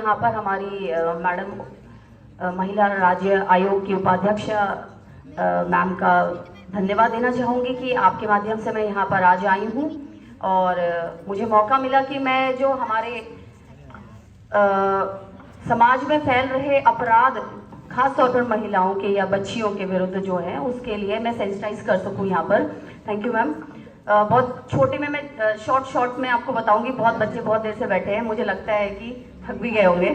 यहाँ पर हमारी मैडम महिला राज्य आयोग की उपाध्यक्ष मैम का धन्यवाद देना चाहूँगी कि आपके माध्यम से मैं यहाँ पर आज आई हूँ और मुझे मौका मिला कि मैं जो हमारे समाज में फैल रहे अपराध खास तौर पर महिलाओं के या बच्चियों के विरुद्ध जो है उसके लिए मैं सेंसिटाइज कर सकूँ यहाँ पर। Thank you ma'am. बहुत छोटे में मैं शॉर्ट में आपको बताऊंगी। बहुत बच्चे बहुत देर से बैठे हैं, मुझे लगता है कि थक भी गए होंगे।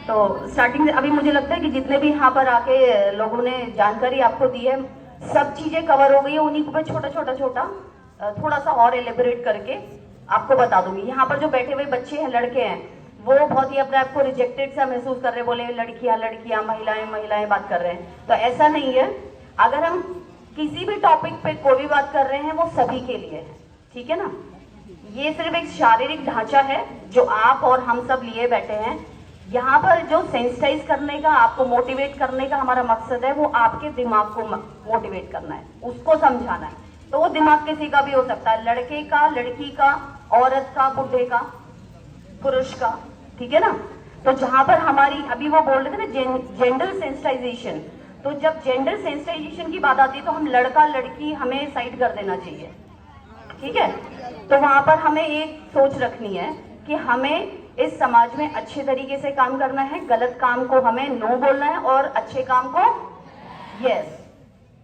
तो स्टार्टिंग से अभी मुझे लगता है कि जितने भी यहाँ पर आके लोगों ने जानकारी आपको दी है सब चीजें कवर हो गई है। उन्हीं को मैं छोटा थोड़ा सा और एलिबरेट करके आपको बता दूंगी। यहाँ पर जो बैठे हुए बच्चे हैं, लड़के हैं, वो बहुत ही अपने आप को रिजेक्टेड सा महसूस कर रहे हैं। बोले लड़कियां महिलाएं बात कर रहे हैं, तो ऐसा नहीं है। अगर हम किसी भी टॉपिक पे कोई भी बात कर रहे हैं वो सभी के लिए है, ठीक है ना। ये सिर्फ एक शारीरिक ढांचा है जो आप और हम सब लिए बैठे हैं। यहाँ पर जो सेंसिटाइज करने का, आपको मोटिवेट करने का हमारा मकसद है वो आपके दिमाग को मोटिवेट करना है, उसको समझाना है। तो वो दिमाग किसी का भी हो सकता है, लड़के का, लड़की का, औरत का, बुढ़े का, पुरुष का, ठीक है ना। तो जहां पर हमारी अभी वो बोल रहे थे ना जेंडर सेंसिटाइजेशन, तो जब जेंडर सेंसिटाइजेशन की बात आती है तो हम लड़का लड़की हमें साइड कर देना चाहिए, ठीक है। तो वहां पर हमें एक सोच रखनी है कि हमें इस समाज में अच्छे तरीके से काम करना है, गलत काम को हमें नो बोलना है और अच्छे काम को यस।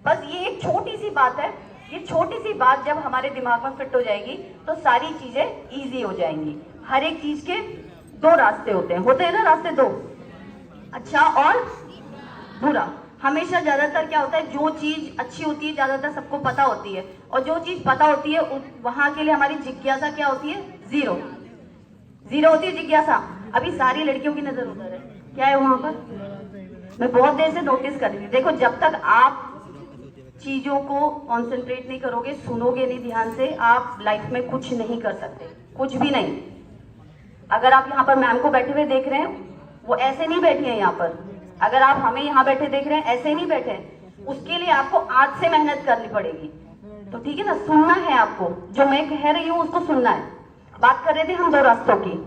बस ये एक छोटी सी बात है। ये छोटी सी बात जब हमारे दिमाग में फिट हो जाएगी तो सारी चीजें इजी हो जाएंगी। हर एक चीज के दो रास्ते होते हैं ना, रास्ते दो, अच्छा और बुरा। हमेशा ज्यादातर क्या होता है, जो चीज अच्छी होती है ज्यादातर सबको पता होती है, और जो चीज पता होती है वहां के लिए हमारी जिज्ञासा क्या होती है, जीरो होती है जिज्ञासा। अभी सारी लड़कियों की नजर उधर है, क्या है वहां पर। मैं बहुत देर से नोटिस कर रही थी। देखो, जब तक आप चीजों को कॉन्सेंट्रेट नहीं करोगे, सुनोगे नहीं ध्यान से, आप लाइफ में कुछ नहीं कर सकते, कुछ भी नहीं। अगर आप यहाँ पर मैम को बैठे हुए देख रहे हैं, वो ऐसे नहीं बैठी है यहाँ पर। अगर आप हमें यहाँ बैठे देख रहे हैं, ऐसे नहीं बैठे, उसके लिए आपको आज से मेहनत करनी पड़ेगी। तो ठीक है ना, सुनना है आपको, जो मैं कह रही हूँ उसको सुनना है। बात कर रहे थे हम दो रास्तों की,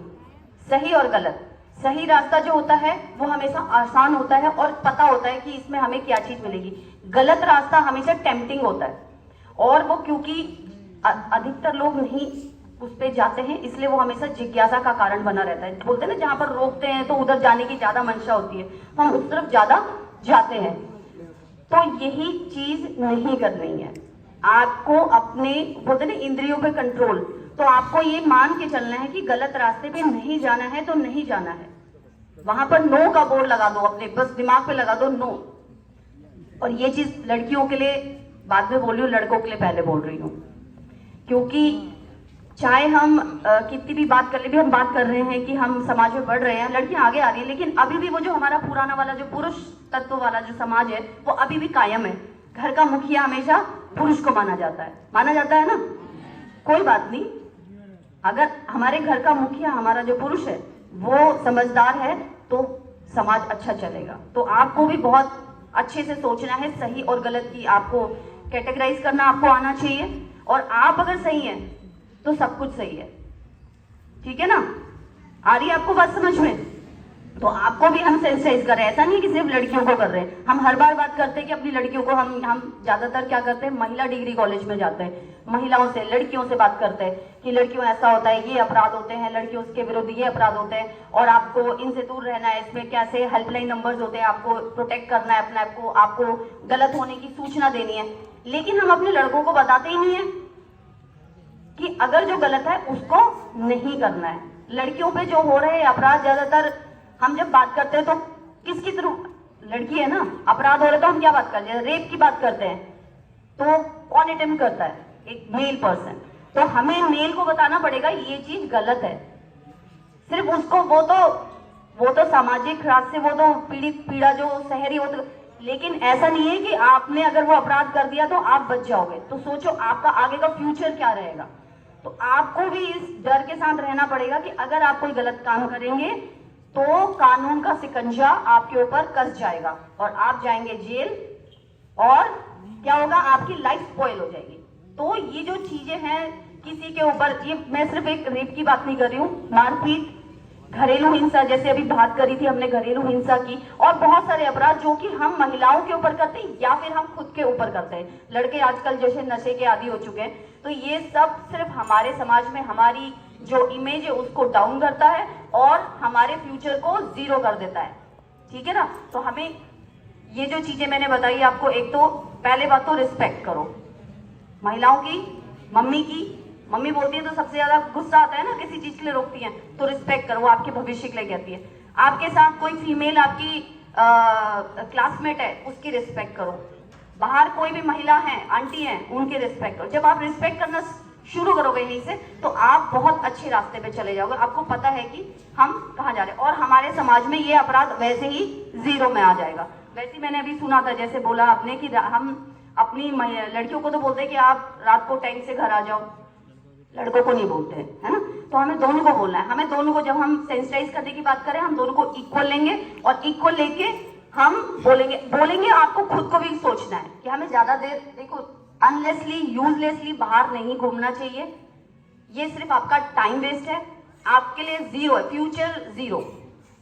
सही और गलत। सही रास्ता जो होता है वो हमेशा आसान होता है और पता होता है कि इसमें हमें क्या चीज मिलेगी। गलत रास्ता हमेशा टेम्पटिंग होता है, और वो क्योंकि अधिकतर लोग नहीं उस पे जाते हैं, इसलिए वो हमेशा जिज्ञासा का कारण बना रहता है। बोलते हैं ना, जहां पर रोकते हैं तो उधर जाने की ज्यादा मंशा होती है, तो हम उस तरफ ज्यादा जाते हैं। तो यही चीज नहीं करनी है आपको। अपने बोलते ना इंद्रियों पे कंट्रोल, तो आपको ये मान के चलना है कि गलत रास्ते पे नहीं जाना है तो नहीं जाना है। वहां पर नो का बोर्ड लगा दो, अपने बस दिमाग पे लगा दो नो। और ये चीज लड़कियों के लिए बाद में बोल रही हूँ, लड़कों के लिए पहले बोल रही हूँ, क्योंकि चाहे हम कितनी भी बात कर ले, भी हम बात कर रहे हैं कि हम समाज में बढ़ रहे हैं, लड़कियां आगे आ रही है, लेकिन अभी भी वो जो हमारा पुराना वाला जो पुरुष तत्व वाला जो समाज है वो अभी भी कायम है। घर का मुखिया हमेशा पुरुष को माना जाता है ना। कोई बात नहीं, अगर हमारे घर का मुखिया हमारा जो पुरुष है वो समझदार है तो समाज अच्छा चलेगा। तो आपको भी बहुत अच्छे से सोचना है, सही और गलत की आपको कैटेगराइज करना आपको आना चाहिए। और आप अगर सही हैं तो सब कुछ सही है, ठीक है ना। आ रही है आपको बात समझ में? तो आपको भी हम सेंसिटाइज कर रहे हैं, ऐसा नहीं कि सिर्फ लड़कियों को कर रहे हैं। हम हर बार बात करते हैं कि अपनी लड़कियों को हम ज्यादातर क्या करते हैं, महिला डिग्री कॉलेज में जाते हैं, महिलाओं से, लड़कियों से बात करते हैं कि लड़कियों ऐसा होता है, ये अपराध होते हैं, लड़कियों के विरुद्ध ये अपराध होते हैं, और आपको इनसे दूर रहना है। इसमें कैसे हेल्पलाइन नंबर्स होते हैं, आपको प्रोटेक्ट करना है अपने आप को, आपको गलत होने की सूचना देनी है। लेकिन हम अपने लड़कों को बताते ही नहीं है कि अगर जो गलत है उसको नहीं करना है। लड़कियों पे जो हो रहे अपराध, ज्यादातर हम जब बात करते हैं तो किसकी तरफ, लड़की है ना, अपराध हो रहे तो हम क्या बात करते हैं, रेप की बात करते हैं। तो कौन अटेम्प्ट करता है, एक मेल पर्सन। तो हमें मेल को बताना पड़ेगा ये चीज गलत है। सिर्फ उसको, वो तो सामाजिक रात से वो तो पीड़ा जो सहरी हो, तो लेकिन ऐसा नहीं है कि आपने अगर वो अपराध कर दिया तो आप बच जाओगे। तो सोचो आपका आगे का फ्यूचर क्या रहेगा। तो आपको भी इस डर के साथ रहना पड़ेगा कि अगर आप कोई गलत काम करेंगे तो कानून का सिकंजा आपके ऊपर कस जाएगा और आप जाएंगे जेल, और क्या होगा, आपकी लाइफ स्पॉइल हो जाएगी। तो ये जो चीजें हैं किसी के ऊपर, ये मैं सिर्फ एक रेप की बात नहीं कर रही हूँ, मारपीट, घरेलू हिंसा, जैसे अभी बात करी थी हमने घरेलू हिंसा की, और बहुत सारे अपराध जो कि हम महिलाओं के ऊपर करते हैं या फिर हम खुद के ऊपर करते हैं। लड़के आजकल जैसे नशे के आदी हो चुके हैं, तो ये सब सिर्फ हमारे समाज में हमारी जो इमेज है उसको डाउन करता है और हमारे फ्यूचर को जीरो कर देता है। ठीक है ना? तो हमें ये जो चीजें मैंने बताई आपको, एक तो पहले बात तो रिस्पेक्ट करो महिलाओं की। मम्मी बोलती है तो सबसे ज्यादा गुस्सा आता है ना, किसी चीज के लिए रोकती है, तो रिस्पेक्ट करो, वो आपके भविष्य के लिए कहती है। आपके साथ कोई फीमेल आपकी क्लासमेट है, उसकी रिस्पेक्ट करो। बाहर कोई भी महिला है, आंटी है, उनकी रिस्पेक्ट करो। जब आप रिस्पेक्ट करना शुरू करोगे यहीं से, तो आप बहुत अच्छे रास्ते पे चले जाओगे। आपको पता है कि हम कहाँ जा रहे हैं, और हमारे समाज में ये अपराध वैसे ही जीरो में आ जाएगा। वैसे मैंने अभी सुना था, जैसे बोला आपने कि हम अपनी लड़कियों को तो बोलते हैं कि आप रात को टाइम से घर आ जाओ, लड़कों को नहीं बोलते हैं, है ना? तो हमें दोनों को बोलना है। हमें दोनों को, जब हम सेंसिटाइज करने की बात करें, हम दोनों को इक्वल लेंगे, और इक्वल लेके हम बोलेंगे। आपको खुद को भी सोचना है कि हमें ज्यादा देर, देखो, अनलेसली यूजलेसली बाहर नहीं घूमना चाहिए। ये सिर्फ आपका टाइम वेस्ट है, आपके लिए जीरो है, फ्यूचर जीरो।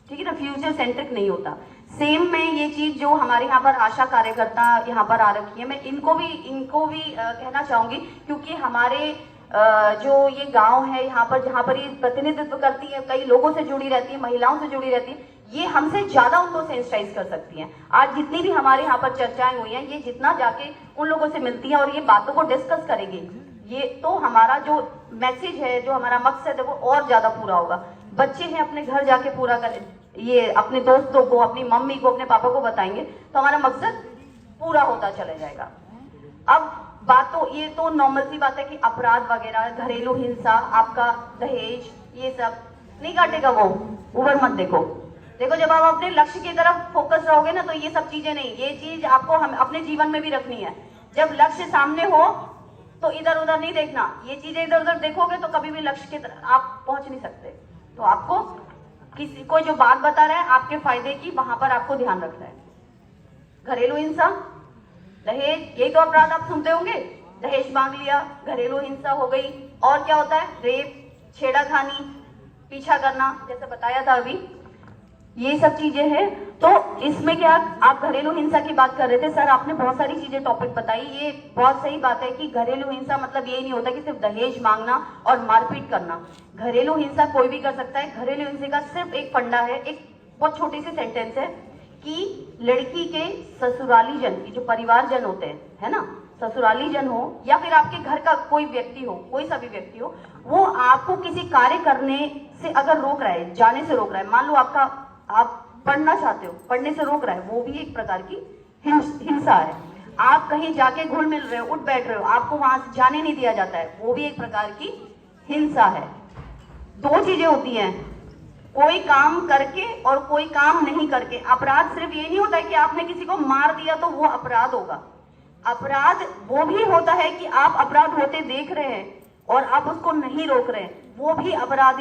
ठीक है ना? फ्यूचर सेंट्रिक नहीं होता। सेम में ये चीज जो हमारे यहाँ पर आशा कार्यकर्ता यहाँ पर आ रखी है, मैं इनको भी कहना चाहूंगी, क्योंकि हमारे जो ये गांव है यहाँ पर, जहाँ पर ये प्रतिनिधित्व करती है, कई लोगों से जुड़ी रहती है, महिलाओं से जुड़ी रहती है, ये हमसे ज्यादा उनको सेंसिटाइज कर सकती हैं। आज जितनी भी हमारे यहाँ पर चर्चाएं हुई हैं, ये जितना जाके उन लोगों से मिलती हैं और ये बातों को डिस्कस करेंगे, ये तो हमारा जो मैसेज है, जो हमारा मकसद है, वो और ज्यादा पूरा होगा। बच्चे हैं, अपने घर जाके पूरा करें, ये अपने दोस्तों को, अपनी मम्मी को, अपने पापा को बताएंगे, तो हमारा मकसद पूरा होता चला जाएगा। अब बात तो ये तो नॉर्मल सी बात है कि अपराध वगैरह, घरेलू हिंसा, आपका दहेज, ये सब नहीं काटेगा वो, ऊपर मत देखो। जब आप अपने लक्ष्य की तरफ फोकस रहोगे ना, तो ये सब चीजें नहीं, ये चीज आपको हम अपने जीवन में भी रखनी है। जब लक्ष्य सामने हो तो इधर उधर नहीं देखना, ये चीजें इधर उधर देखोगे तो कभी भी लक्ष्य की तरफ आप पहुंच नहीं सकते। तो आपको किसी को जो बात बता रहा है आपके फायदे की, वहां पर आपको ध्यान रखना है। घरेलू हिंसा, दहेज, यही तो अपराध आप सुनते होंगे। दहेज मांग लिया, घरेलू हिंसा हो गई, और क्या होता है? रेप, छेड़ाखानी, पीछा करना, जैसे बताया था अभी, ये सब चीजें हैं। तो इसमें क्या, आप घरेलू हिंसा की बात कर रहे थे सर, आपने बहुत सारी चीजें टॉपिक बताई। ये बहुत सही बात है कि घरेलू हिंसा मतलब ये नहीं होता कि सिर्फ दहेज मांगना और मारपीट करना। घरेलू हिंसा कोई भी कर सकता है। घरेलू हिंसा का सिर्फ एक फंडा है, एक बहुत छोटी सी सेंटेंस है कि लड़की के ससुराली जन, जो परिवार जन होते हैं, है ना, ससुराली जन हो या फिर आपके घर का कोई व्यक्ति हो, कोई सा भी व्यक्ति हो, वो आपको किसी कार्य करने से अगर रोक रहा है, जाने से रोक रहा है, मान लो आप पढ़ना चाहते हो, पढ़ने से रोक रहा है, वो भी एक प्रकार की हिंसा है। आप कहीं जाके घुल मिल रहे हो, उठ बैठ रहे हो, आपको वहां से जाने नहीं दिया जाता है, वो भी एक प्रकार की हिंसा है। दो चीजें होती हैं, कोई काम करके और कोई काम नहीं करके। अपराध सिर्फ ये नहीं होता है कि आपने किसी को मार दिया तो वो अपराध होगा। अपराध वो भी होता है कि आप अपराध होते देख रहे हैं और आप उसको नहीं रोक रहे हैं, वो भी अपराध